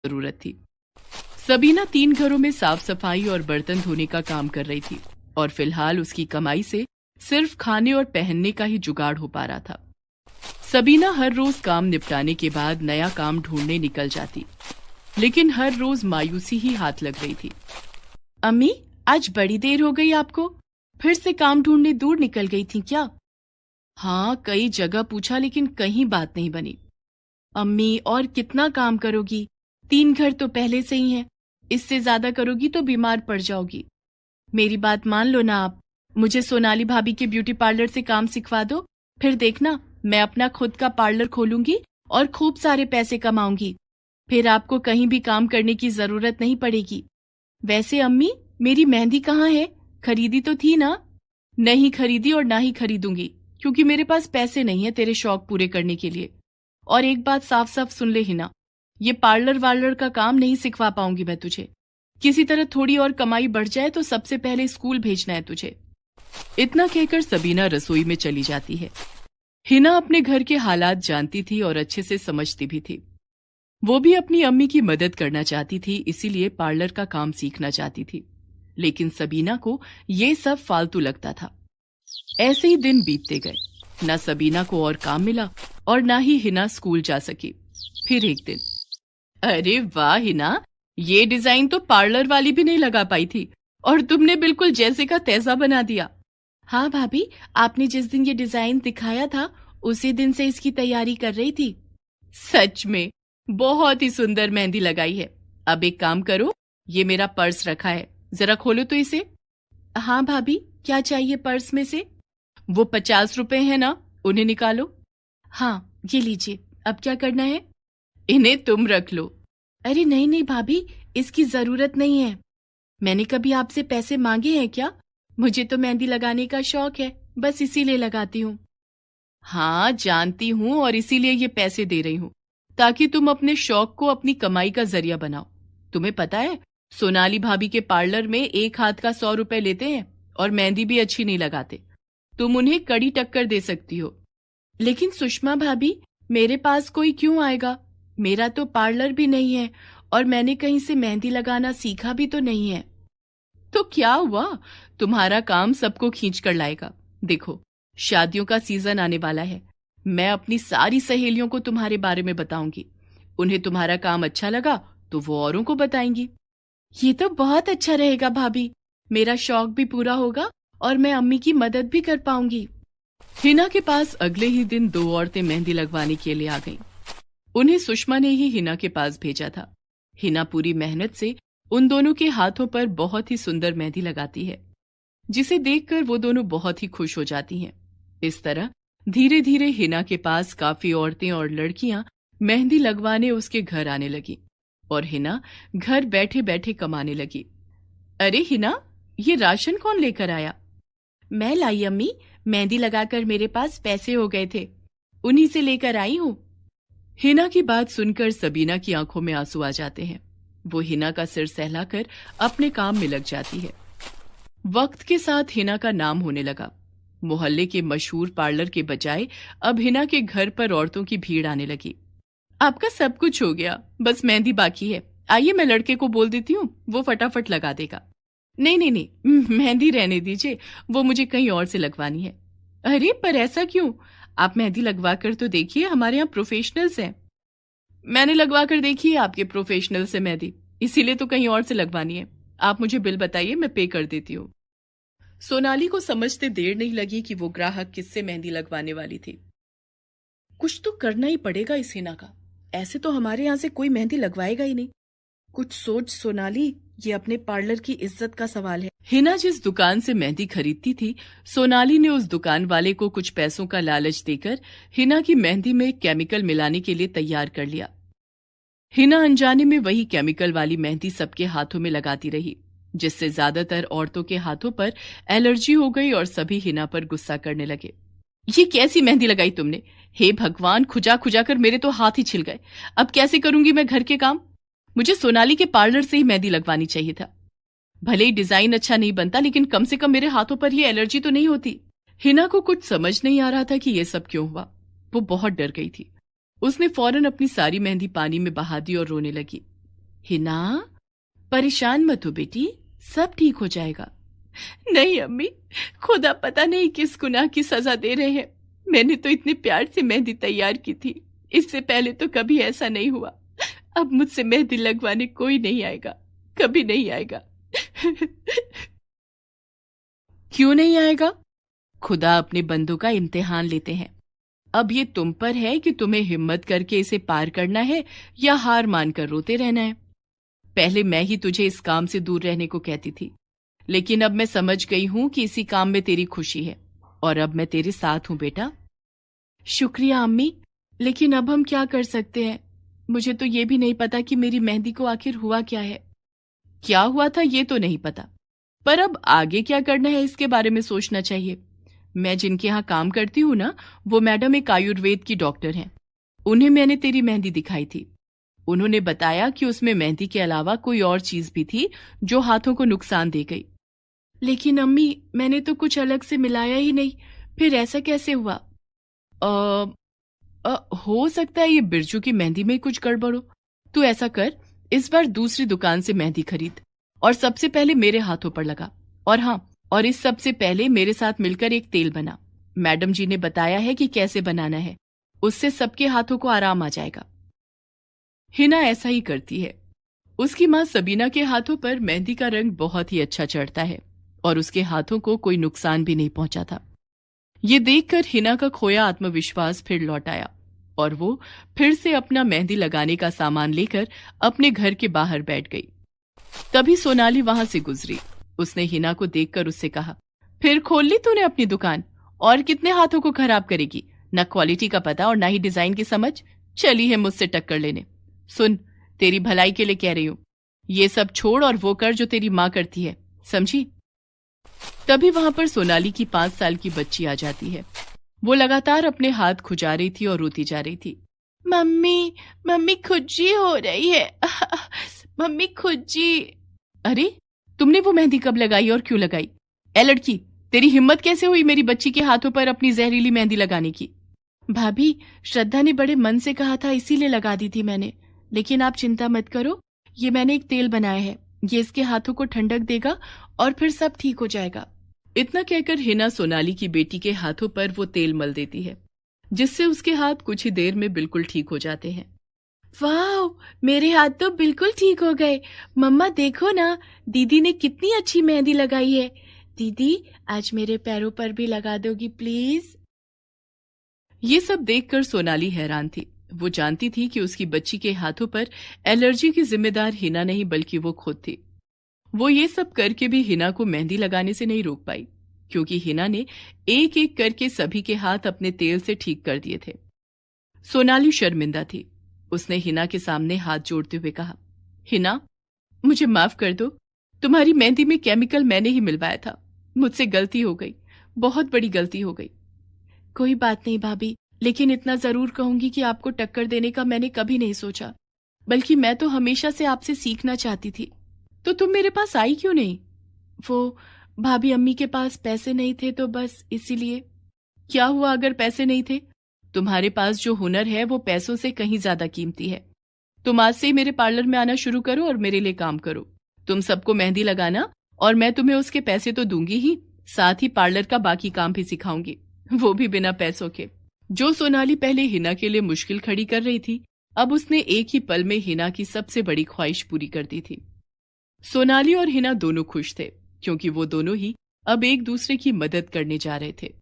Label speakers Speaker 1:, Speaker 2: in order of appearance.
Speaker 1: जरूरत थी। सबीना 3 घरों में साफ सफाई और बर्तन धोने का काम कर रही थी और फिलहाल उसकी कमाई से सिर्फ खाने और पहनने का ही जुगाड़ हो पा रहा था। सबीना हर रोज काम निपटाने के बाद नया काम ढूंढने निकल जाती, लेकिन हर रोज मायूसी ही हाथ लग रही थी। अम्मी, आज बड़ी देर हो गई आपको? फिर से काम ढूंढने दूर निकल गई थी क्या? हाँ, कई जगह पूछा लेकिन कहीं बात नहीं बनी। अम्मी, और कितना काम करोगी? 3 घर तो पहले से ही हैं। इससे ज्यादा करोगी तो बीमार पड़ जाओगी। मेरी बात मान लो ना आप। मुझे सोनाली भाभी के ब्यूटी पार्लर से काम सिखवा दो, फिर देखना मैं अपना खुद का पार्लर खोलूंगी और खूब सारे पैसे कमाऊंगी। फिर आपको कहीं भी काम करने की जरूरत नहीं पड़ेगी। वैसे अम्मी, मेरी मेहंदी कहाँ है? खरीदी तो थी ना? नहीं खरीदी और ना ही खरीदूंगी, क्योंकि मेरे पास पैसे नहीं है तेरे शौक पूरे करने के लिए। और एक बात साफ साफ सुन ले हिना, ये पार्लर वार्लर का काम नहीं सिखवा पाऊंगी मैं तुझे। किसी तरह थोड़ी और कमाई बढ़ जाए तो सबसे पहले स्कूल भेजना है तुझे। इतना कहकर सबीना रसोई में चली जाती है। हिना अपने घर के हालात जानती थी और अच्छे से समझती भी थी। वो भी अपनी अम्मी की मदद करना चाहती थी, इसीलिए पार्लर का काम सीखना चाहती थी। लेकिन सबीना को ये सब फालतू लगता था। ऐसे ही दिन बीतते गए। ना सबीना को और काम मिला और ना ही हिना स्कूल जा सकी। फिर एक दिन, अरे वाह हिना, ये डिजाइन तो पार्लर वाली भी नहीं लगा पाई थी और तुमने बिल्कुल जैसे का तैसा बना दिया। हाँ भाभी, आपने जिस दिन ये डिजाइन दिखाया था उसी दिन से इसकी तैयारी कर रही थी। सच में बहुत ही सुंदर मेहंदी लगाई है। अब एक काम करो, ये मेरा पर्स रखा है, जरा खोलो तो इसे। हाँ भाभी, क्या चाहिए पर्स में से? वो 50 रुपए है ना, उन्हें निकालो। हाँ, ये लीजिए। अब क्या करना है? इन्हें तुम रख लो। अरे नहीं नहीं भाभी, इसकी जरूरत नहीं है। मैंने कभी आपसे पैसे मांगे हैं क्या? मुझे तो मेहंदी लगाने का शौक है, बस इसीलिए लगाती हूँ। हाँ जानती हूँ, और इसीलिए ये पैसे दे रही हूँ ताकि तुम अपने शौक को अपनी कमाई का जरिया बनाओ। तुम्हें पता है, सोनाली भाभी के पार्लर में एक हाथ का 100 रुपए लेते हैं और मेहंदी भी अच्छी नहीं लगाते। तुम उन्हें कड़ी टक्कर दे सकती हो। लेकिन सुषमा भाभी, मेरे पास कोई क्यों आएगा? मेरा तो पार्लर भी नहीं है और मैंने कहीं से मेहंदी लगाना सीखा भी तो नहीं है। तो क्या हुआ, तुम्हारा काम सबको खींच कर लाएगा। देखो, शादियों का सीजन आने वाला है। मैं अपनी सारी सहेलियों को तुम्हारे बारे में बताऊंगी। उन्हें तुम्हारा काम अच्छा लगा तो वो औरों को बताएंगी। ये तो बहुत अच्छा रहेगा भाभी, मेरा शौक भी पूरा होगा और मैं अम्मी की मदद भी कर पाऊंगी। हिना के पास अगले ही दिन 2 औरतें मेहंदी लगवाने के लिए आ गईं। उन्हें सुषमा ने ही हिना के पास भेजा था। हिना पूरी मेहनत से उन दोनों के हाथों पर बहुत ही सुंदर मेहंदी लगाती है, जिसे देखकर वो दोनों बहुत ही खुश हो जाती हैं। इस तरह धीरे धीरे हिना के पास काफी औरतें और लड़कियां मेहंदी लगवाने उसके घर आने लगी और हिना घर बैठे बैठे कमाने लगी। अरे हिना, ये राशन कौन लेकर आया? मैं लाई अम्मी, मेहंदी लगाकर मेरे पास पैसे हो गए थे, उन्हीं से लेकर आई हूँ। हिना की बात सुनकर सबीना की आंखों में आंसू आ जाते हैं। वो हिना का सिर सहलाकर अपने काम में लग जाती है। वक्त के साथ हिना का नाम होने लगा। मोहल्ले के मशहूर पार्लर के बजाय अब हिना के घर पर औरतों की भीड़ आने लगी। आपका सब कुछ हो गया, बस मेहंदी बाकी है। आइए मैं लड़के को बोल देती हूँ, वो फटाफट लगा देगा। नहीं नहीं नहीं, मेहंदी रहने दीजिए, वो मुझे कहीं और से लगवानी है। अरे पर ऐसा क्यों? आप मेहंदी लगवा कर तो देखिए, हमारे यहाँ प्रोफेशनल्स हैं। मैंने लगवा कर देखी है आपके प्रोफेशनल से मेहंदी, इसीलिए तो कहीं और से लगवानी है। आप मुझे बिल बताइए, मैं पे कर देती हूँ। सोनाली को समझते देर नहीं लगी कि वो ग्राहक किससे मेहंदी लगवाने वाली थी। कुछ तो करना ही पड़ेगा इस हिना का, ऐसे तो हमारे यहाँ से कोई मेहंदी लगवाएगा ही नहीं। कुछ सोच सोनाली, ये अपने पार्लर की इज्जत का सवाल है। हिना जिस दुकान से मेहंदी खरीदती थी, सोनाली ने उस दुकान वाले को कुछ पैसों का लालच देकर हिना की मेहंदी में केमिकल मिलाने के लिए तैयार कर लिया। हिना अनजाने में वही केमिकल वाली मेहंदी सबके हाथों में लगाती रही, जिससे ज्यादातर औरतों के हाथों पर एलर्जी हो गई और सभी हिना पर गुस्सा करने लगे। ये कैसी मेहंदी लगाई तुमने? हे भगवान, खुजा खुजा कर मेरे तो हाथ ही छिल गए। अब कैसे करूंगी मैं घर के काम? मुझे सोनाली के पार्लर से ही मेहंदी लगवानी चाहिए था। भले ही डिजाइन अच्छा नहीं बनता, लेकिन कम से कम मेरे हाथों पर ये एलर्जी तो नहीं होती। हिना को कुछ समझ नहीं आ रहा था कि ये सब क्यों हुआ। वो बहुत डर गई थी। उसने फौरन अपनी सारी मेहंदी पानी में बहा दी और रोने लगी। हिना, परेशान मत हो बेटी, सब ठीक हो जाएगा। नहीं अम्मी, खुदा पता नहीं किस गुनाह की सजा दे रहे हैं। मैंने तो इतने प्यार से मेहंदी तैयार की थी, इससे पहले तो कभी ऐसा नहीं हुआ। अब मुझसे मेहंदी लगवाने कोई नहीं आएगा, कभी नहीं आएगा। क्यों नहीं आएगा? खुदा अपने बंदों का इम्तिहान लेते हैं। अब ये तुम पर है कि तुम्हें हिम्मत करके इसे पार करना है या हार मानकर रोते रहना है। पहले मैं ही तुझे इस काम से दूर रहने को कहती थी, लेकिन अब मैं समझ गई हूं कि इसी काम में तेरी खुशी है, और अब मैं तेरे साथ हूं बेटा। शुक्रिया अम्मी, लेकिन अब हम क्या कर सकते हैं? मुझे तो ये भी नहीं पता कि मेरी मेहंदी को आखिर हुआ क्या है। क्या हुआ था ये तो नहीं पता, पर अब आगे क्या करना है इसके बारे में सोचना चाहिए। मैं जिनके यहाँ काम करती हूँ ना, वो मैडम एक आयुर्वेद की डॉक्टर हैं। उन्हें मैंने तेरी मेहंदी दिखाई थी। उन्होंने बताया कि उसमें मेहंदी के अलावा कोई और चीज भी थी जो हाथों को नुकसान दे गई। लेकिन अम्मी, मैंने तो कुछ अलग से मिलाया ही नहीं, फिर ऐसा कैसे हुआ? हो सकता है ये बिरजू की मेहंदी में कुछ गड़बड़ हो। तू ऐसा कर, इस बार दूसरी दुकान से मेहंदी खरीद और सबसे पहले मेरे हाथों पर लगा। और हाँ, और इस सबसे पहले मेरे साथ मिलकर एक तेल बना। मैडम जी ने बताया है कि कैसे बनाना है, उससे सबके हाथों को आराम आ जाएगा। हिना ऐसा ही करती है। उसकी माँ सबीना के हाथों पर मेहंदी का रंग बहुत ही अच्छा चढ़ता है और उसके हाथों को कोई नुकसान भी नहीं पहुंचा था। ये देखकर हिना का खोया आत्मविश्वास फिर लौट आया और वो फिर से अपना मेहंदी लगाने का सामान लेकर अपने घर के बाहर बैठ गई। तभी सोनाली वहां से गुजरी। उसने हिना को देखकर उससे कहा, फिर खोल ली तूने अपनी दुकान? और कितने हाथों को खराब करेगी? न क्वालिटी का पता और न ही डिजाइन की समझ, चली है मुझसे टक्कर लेने। सुन, तेरी भलाई के लिए कह रही हूं, ये सब छोड़ और वो कर जो तेरी माँ करती है, समझी? तभी वहां पर सोनाली की 5 साल की बच्ची आ जाती है। वो लगातार अपने हाथ खुजा रही थी और रोती जा रही थी। मम्मी, मम्मी खुज्जी हो रही है। मम्मी खुज्जी। अरे, तुमने वो मेहंदी कब लगाई और क्यों लगाई? ए लड़की, तेरी हिम्मत कैसे हुई मेरी बच्ची के हाथों पर अपनी जहरीली मेहंदी लगाने की? भाभी, श्रद्धा ने बड़े मन से कहा था, इसीलिए लगा दी थी मैंने। लेकिन आप चिंता मत करो, ये मैंने एक तेल बनाया है, ये इसके हाथों को ठंडक देगा और फिर सब ठीक हो जाएगा। इतना कहकर हिना सोनाली की बेटी के हाथों पर वो तेल मल देती है, जिससे उसके हाथ कुछ ही देर में बिल्कुल ठीक हो जाते हैं। वाह, मेरे हाथ तो बिल्कुल ठीक हो गए। मम्मा देखो ना, दीदी ने कितनी अच्छी मेहंदी लगाई है। दीदी, आज मेरे पैरों पर भी लगा दोगी प्लीज? ये सब देखकर सोनाली हैरान थी। वो जानती थी कि उसकी बच्ची के हाथों पर एलर्जी की जिम्मेदार हिना नहीं बल्कि वो खुद थी। वो ये सब करके भी हिना को मेहंदी लगाने से नहीं रोक पाई, क्योंकि हिना ने एक एक करके सभी के हाथ अपने तेल से ठीक कर दिए थे। सोनाली शर्मिंदा थी। उसने हिना के सामने हाथ जोड़ते हुए कहा, हिना, मुझे माफ कर दो, तुम्हारी मेहंदी में केमिकल मैंने ही मिलवाया था। मुझसे गलती हो गई, बहुत बड़ी गलती हो गई। कोई बात नहीं भाभी, लेकिन इतना जरूर कहूंगी कि आपको टक्कर देने का मैंने कभी नहीं सोचा, बल्कि मैं तो हमेशा से आपसे सीखना चाहती थी। तो तुम मेरे पास आई क्यों नहीं? वो भाभी, अम्मी के पास पैसे नहीं थे तो बस इसीलिए। क्या हुआ अगर पैसे नहीं थे? तुम्हारे पास जो हुनर है वो पैसों से कहीं ज्यादा कीमती है। तुम आज से ही मेरे पार्लर में आना शुरू करो और मेरे लिए काम करो। तुम सबको मेहंदी लगाना और मैं तुम्हें उसके पैसे तो दूंगी ही, साथ ही पार्लर का बाकी काम भी सिखाऊंगी, वो भी बिना पैसों के। जो सोनाली पहले हिना के लिए मुश्किल खड़ी कर रही थी, अब उसने एक ही पल में हिना की सबसे बड़ी ख्वाहिश पूरी कर दी थी। सोनाली और हिना दोनों खुश थे, क्योंकि वो दोनों ही अब एक दूसरे की मदद करने जा रहे थे।